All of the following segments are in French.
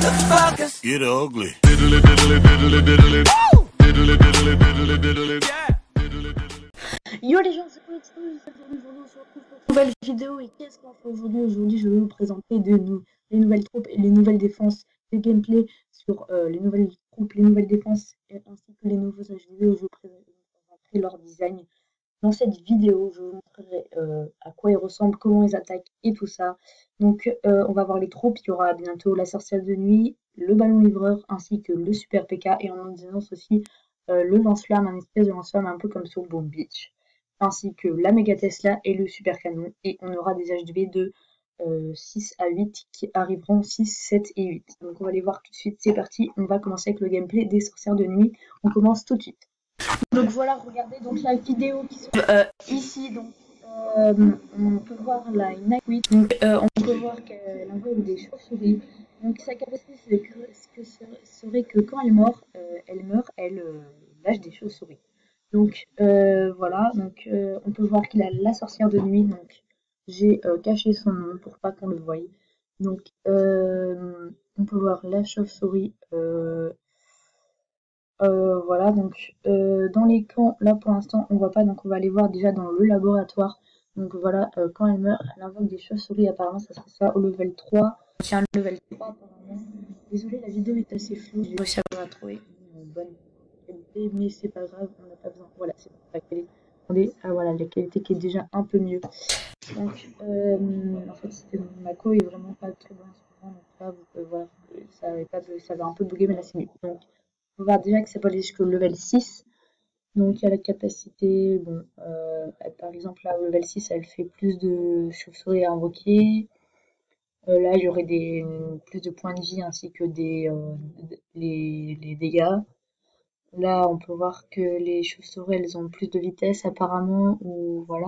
motherfuckers. Get ugly. Yo les gens, c'est Colex, aujourd'hui on se retrouve pour une nouvelle vidéo. Et qu'est-ce qu'on fait aujourd'hui? Aujourd'hui je vais vous présenter les nouvelles troupes et les nouvelles défenses, des gameplays sur les nouvelles troupes, les nouvelles défenses ainsi que les nouveaux HDV. Je vous présenterai leur design. Dans cette vidéo, je vous montrerai à quoi ils ressemblent, comment ils attaquent et tout ça. Donc on va voir les troupes, il y aura bientôt la sorcière de nuit, le ballon livreur ainsi que le super PK, et on annonce aussi le lance-flamme, un espèce de lance-flamme un peu comme sur Boom Beach, ainsi que la méga Tesla et le super canon, et on aura des HDV de 6 à 8 qui arriveront 6, 7 et 8. Donc on va les voir tout de suite, c'est parti, on va commencer avec le gameplay des sorcières de nuit, on commence tout de suite. Donc voilà, regardez donc la vidéo qui se ici, donc on peut voir la Inagui, donc on peut voir qu'elle envoie des chauves-souris. Donc sa capacité serait que quand elle meurt, elle lâche des chauves-souris. Donc voilà, donc on peut voir qu'il a la sorcière de nuit, donc j'ai caché son nom pour pas qu'on le voie. Donc on peut voir la chauve-souris. Voilà, donc dans les camps, là pour l'instant on voit pas, donc on va aller voir déjà dans le laboratoire. Donc voilà, quand elle meurt, elle invoque des chauves-souris, apparemment ça serait ça au level 3. Tiens, le level 3 apparemment. Désolé, la vidéo est assez floue, j'ai réussi à la trouver une bonne qualité, mais c'est pas grave, on n'a pas besoin. Voilà, c'est la qualité. Attendez, ah voilà, la qualité qui est déjà un peu mieux. Donc en fait ma co est vraiment pas très bonne en ce moment, donc là vous pouvez voir que ça avait un peu bugué, mais là c'est mieux. Donc on va déjà que ça peut aller jusqu'au level 6. Donc il y a la capacité, bon, par exemple là au level 6 elle fait plus de chauves-souris à invoquer. Là il y aurait plus de points de vie ainsi que les dégâts. Là on peut voir que les chauves-souris elles ont plus de vitesse apparemment, ou voilà.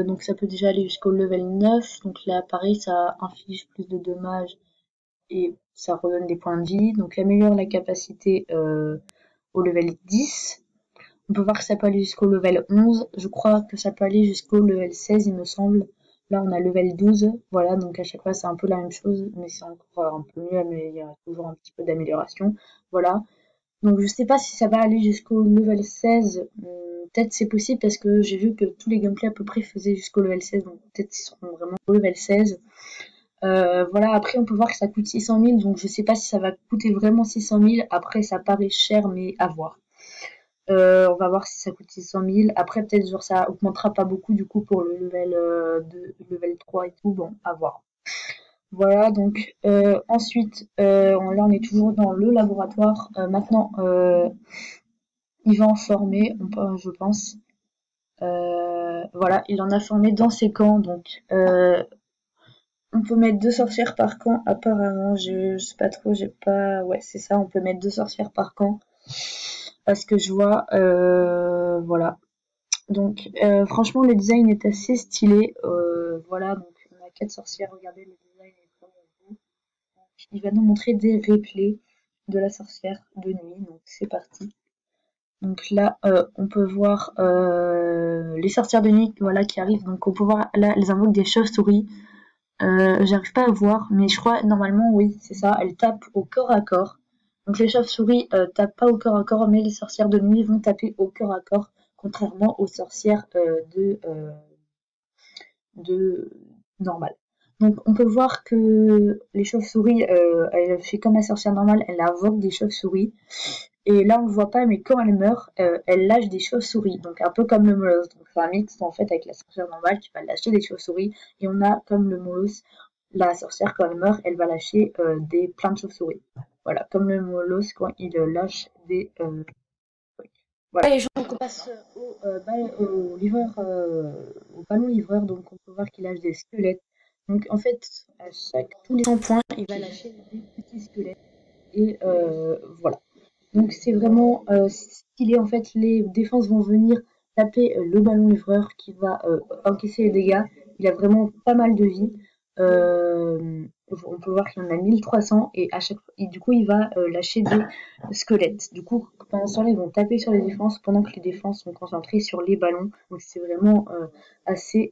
Donc ça peut déjà aller jusqu'au level 9. Donc là pareil, ça inflige plus de dommages et ça redonne des points de vie. Donc améliore la capacité au level 10. On peut voir que ça peut aller jusqu'au level 11. Je crois que ça peut aller jusqu'au level 16, il me semble. Là, on a level 12. Voilà, donc à chaque fois, c'est un peu la même chose, mais c'est encore un peu mieux, mais il y a toujours un petit peu d'amélioration. Voilà. Donc je sais pas si ça va aller jusqu'au level 16. Peut-être c'est possible parce que j'ai vu que tous les gameplays à peu près faisaient jusqu'au level 16. Donc peut-être ils seront vraiment au level 16. Voilà, après on peut voir que ça coûte 600 000, donc je sais pas si ça va coûter vraiment 600 000. Après ça paraît cher, mais à voir. On va voir si ça coûte 600 000. Après peut-être genre ça augmentera pas beaucoup du coup pour le level 2, level 3 et tout. Bon, à voir. Voilà, donc ensuite là on est toujours dans le laboratoire. Maintenant il va en former, je pense. Voilà, il en a formé dans ses camps, donc on peut mettre 2 sorcières par camp apparemment, je sais pas trop, j'ai pas... Ouais, c'est ça, on peut mettre 2 sorcières par camp, à ce que je vois, voilà. Donc franchement le design est assez stylé, voilà, donc on a 4 sorcières, regardez le design est vraiment beau. Donc, il va nous montrer des replays de la sorcière de nuit, donc c'est parti. Donc là on peut voir les sorcières de nuit, voilà, qui arrivent, donc on peut voir là elles invoquent des chauves-souris. J'arrive pas à voir, mais je crois normalement oui, c'est ça, elles tapent au corps à corps. Donc les chauves-souris tapent pas au corps à corps, mais les sorcières de nuit vont taper au corps à corps, contrairement aux sorcières de normales. Donc on peut voir que les chauves-souris, elle fait comme la sorcière normale, elle invoque des chauves-souris. Et là on le voit pas, mais quand elle meurt, elle lâche des chauves-souris, donc un peu comme le molosse. Donc c'est un mix en fait avec la sorcière normale qui va lâcher des chauves-souris, et on a comme le molosse, la sorcière quand elle meurt, elle va lâcher plein de chauves-souris. Voilà, comme le molosse quand il lâche des trucs. Voilà. Et on passe au livreur, au ballon livreur, donc on peut voir qu'il lâche des squelettes. Donc en fait, à tous les 100 points, il va lâcher des petits squelettes. Et voilà. Donc c'est vraiment stylé, en fait les défenses vont venir taper le ballon livreur qui va encaisser les dégâts. Il a vraiment pas mal de vie. On peut voir qu'il en a 1300, et à chaque fois, et du coup il va lâcher des squelettes. Du coup pendant ce temps-là ils vont taper sur les défenses pendant que les défenses sont concentrées sur les ballons. Donc c'est vraiment assez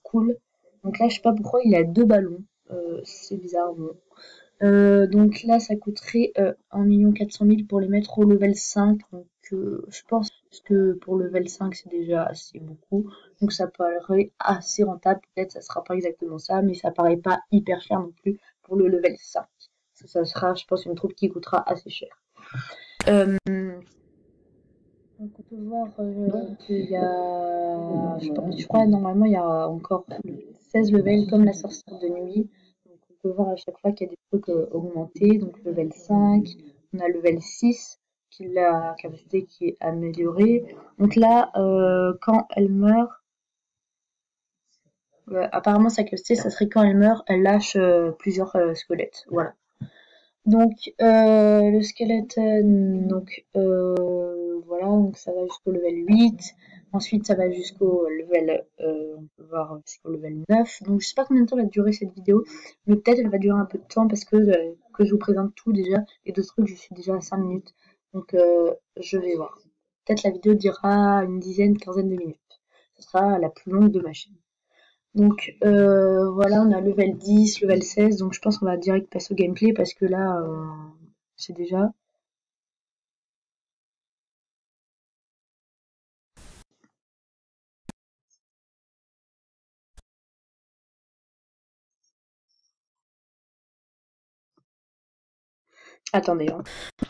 cool. Donc là je sais pas pourquoi il a 2 ballons. C'est bizarre, bon. Donc là, ça coûterait 1 400 000 pour les mettre au level 5. Donc je pense que pour le level 5, c'est déjà assez beaucoup. Donc ça paraît assez rentable. Peut-être ça sera pas exactement ça, mais ça paraît pas hyper cher non plus pour le level 5. Ça sera, je pense, une troupe qui coûtera assez cher. Donc on peut voir qu'il y a, je crois normalement il y a encore 16 levels comme la sorcière de nuit. Donc on peut voir à chaque fois qu'il y a des trucs augmentés. Donc level 5, on a level 6 qui a la capacité qui est améliorée. Donc là, quand elle meurt, apparemment sa capacité ça serait quand elle meurt, elle lâche plusieurs squelettes. Voilà. Donc le squelette, voilà, donc ça va jusqu'au level 8. Ensuite, ça va jusqu'au level, on peut voir jusqu'au level 9. Donc je sais pas combien de temps va durer cette vidéo, mais peut-être elle va durer un peu de temps parce que je vous présente tout déjà. Et de trucs, je suis déjà à 5 minutes. Donc je vais voir. Peut-être la vidéo durera une dizaine, quinzaine de minutes. Ce sera la plus longue de ma chaîne. Donc voilà, on a level 10, level 16, donc je pense qu'on va direct passer au gameplay parce que là, c'est déjà... Attendez, hein.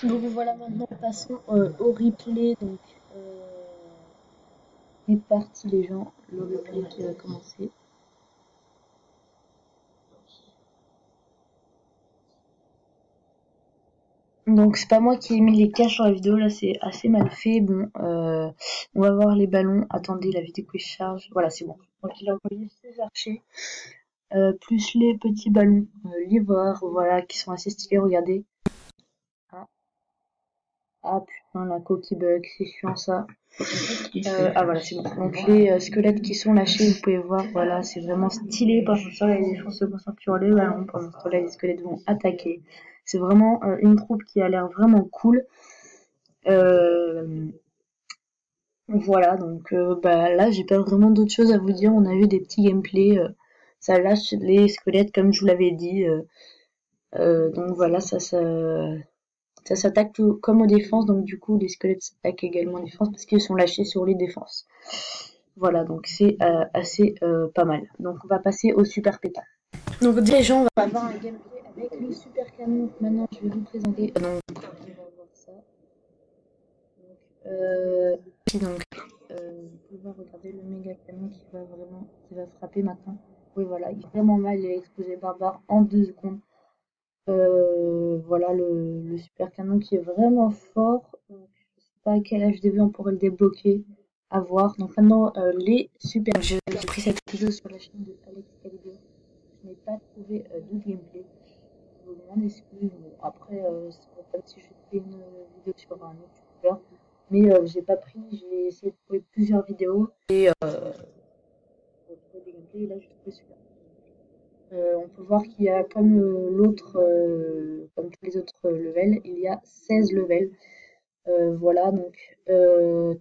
Donc voilà, maintenant passons au replay. Donc c'est parti les gens, le replay qui va commencer. Donc c'est pas moi qui ai mis les caches sur la vidéo, là c'est assez mal fait. Bon, on va voir les ballons. Attendez, la vidéo qui charge. Voilà, c'est bon. Donc il a envoyé ses archers, plus les petits ballons livreurs, voilà, qui sont assez stylés, regardez. Ah, ah putain, la coquille bug, c'est chiant ça. Ah voilà, c'est bon. Donc les squelettes qui sont lâchés, vous pouvez voir, voilà, c'est vraiment stylé. Pendant ce temps-là, les défenses se concentrent sur les ballons. Pendant ce temps-là, les squelettes vont attaquer. C'est vraiment une troupe qui a l'air vraiment cool. Euh, voilà, donc bah, là, j'ai pas vraiment d'autres choses à vous dire. On a vu des petits gameplays. Ça lâche les squelettes, comme je vous l'avais dit. Donc voilà, ça s'attaque comme aux défenses. Donc du coup, les squelettes s'attaquent également aux défenses parce qu'ils sont lâchés sur les défenses. Voilà, donc c'est assez pas mal. Donc on va passer au super pétard. Donc déjà les gens, on va avoir un gameplay avec le super canon. Maintenant je vais vous présenter. Donc on va voir ça. Donc vous pouvez voir, regarder le méga canon qui va frapper maintenant. Oui voilà, il est vraiment mal, il a explosé barbare en 2 secondes. Voilà le super canon qui est vraiment fort. Donc, je sais pas à quel HDV on pourrait le débloquer. À voir. Donc maintenant les super. J'ai pris cette vidéo sur la chaîne de Alex Calibur. Je n'ai pas trouvé de gameplay. Je vous demande excuse. Bon, après, c'est pas comme si je fais une vidéo sur un autre youtubeur. Mais j'ai pas pris. J'ai essayé de trouver plusieurs vidéos. Et pour trouver des gameplays. Et là, j'ai trouvé super. On peut voir qu'il y a comme comme tous les autres levels, il y a 16 levels. Voilà, donc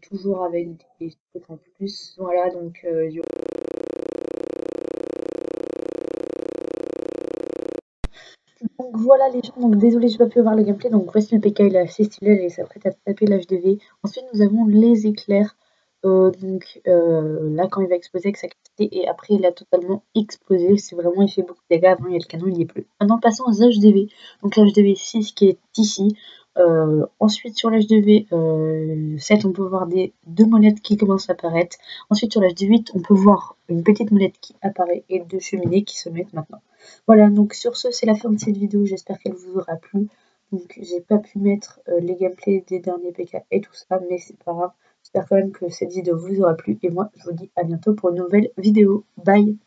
toujours avec des trucs en plus. Voilà, donc voilà les gens, donc désolé, j'ai pas pu avoir le gameplay. Donc voici le PK, il est assez stylé, il s'apprête à taper l'HDV. Ensuite, nous avons les éclairs. Là, quand il va exploser avec sa capacité, et après, il a totalement explosé. C'est vraiment, il fait beaucoup de dégâts. Avant, il y a le canon, il n'y est plus. Maintenant, passons aux HDV. Donc, l'HDV 6 qui est ici. Ensuite, sur l'HDV 7, on peut voir deux molettes qui commencent à apparaître. Ensuite, sur l'HDV 8, on peut voir une petite molette qui apparaît et deux cheminées qui se mettent maintenant. Voilà, donc sur ce, c'est la fin de cette vidéo. J'espère qu'elle vous aura plu. Donc, j'ai pas pu mettre les gameplays des derniers PK et tout ça, mais c'est pas grave. J'espère quand même que cette vidéo vous aura plu. Et moi, je vous dis à bientôt pour une nouvelle vidéo. Bye!